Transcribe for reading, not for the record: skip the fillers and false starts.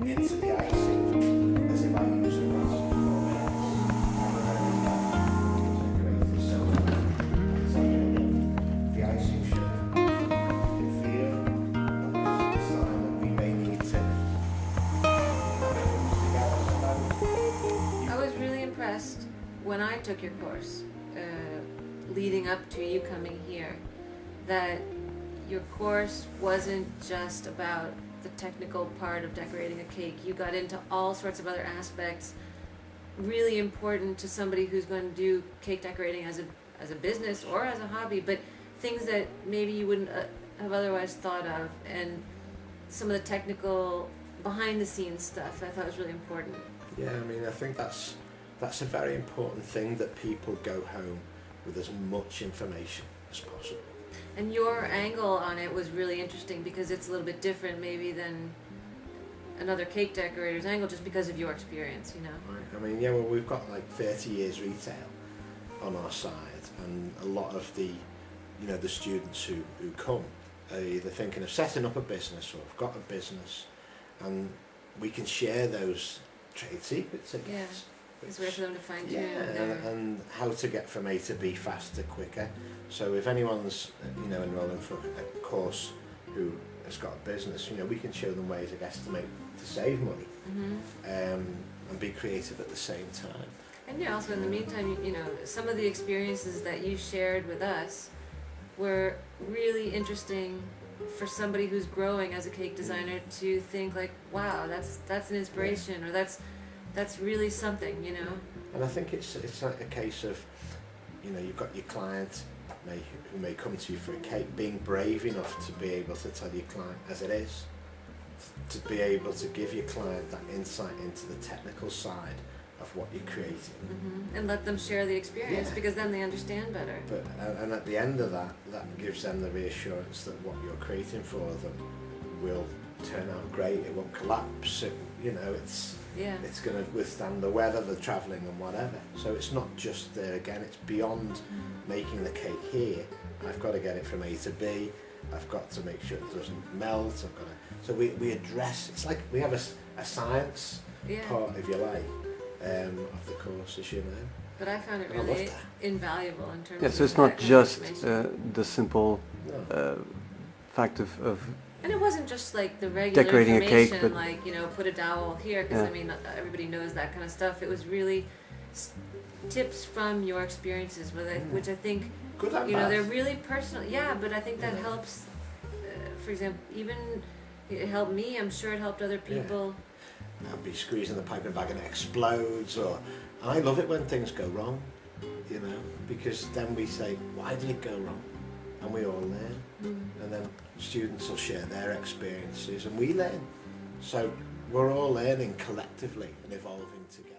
into the icing as if I use a glass before the icing should feel like this is a sign that we may need to I was really impressed when I took your course, leading up to you coming here, that your course wasn't just about the technical part of decorating a cake. You got into all sorts of other aspects really important to somebody who's going to do cake decorating as a business or as a hobby, but things that maybe you wouldn't have otherwise thought of, and some of the technical behind the scenes stuff I thought was really important. Yeah, I mean, I think that's a very important thing, that people go home with as much information as possible. And your angle on it was really interesting because it's a little bit different maybe than another cake decorator's angle, just because of your experience, you know. Right. I mean, yeah, well, we've got like 30 years retail on our side, and a lot of the, you know, the students who come are either thinking of setting up a business or have got a business, and we can share those trade secrets, I guess. Yeah. It's way for them to find you. And how to get from A to B faster, quicker. So if anyone's, you know, enrolling for a course who has got a business, you know, we can show them ways, I guess, to save money, and be creative at the same time. And yeah, also in the meantime, you know, some of the experiences that you shared with us were really interesting for somebody who's growing as a cake designer to think like, wow, that's an inspiration, or that's really something, you know. And I think it's like a case of, you know, you've got your client who may come to you for a cake, being brave enough to be able to tell your client as it is, to be able to give your client that insight into the technical side of what you're creating. And let them share the experience, because then they understand better. But and at the end of that gives them the reassurance that what you're creating for them will turn out great. It won't collapse. You know, it's going to withstand the weather, the travelling and whatever. So it's not just there again, it's beyond making the cake here. I've got to get it from A to B. I've got to make sure it doesn't melt. So we address, it's like we have a science part, if you like, of the course, as you know. But I found it really invaluable in terms of... So it's not just the simple fact of and it wasn't just like the regular decorating information, a cake, but like, you know, put a dowel here, because I mean, everybody knows that kind of stuff. It was really tips from your experiences, which I think, good and you know, bad. they're really personal. Yeah, but I think that helps. For example, even it helped me. I'm sure it helped other people. I'll be squeezing the piping bag and it explodes, and I love it when things go wrong, you know, because then we say, why did it go wrong? And we all learn, and then students will share their experiences and we learn. So we're all learning collectively and evolving together.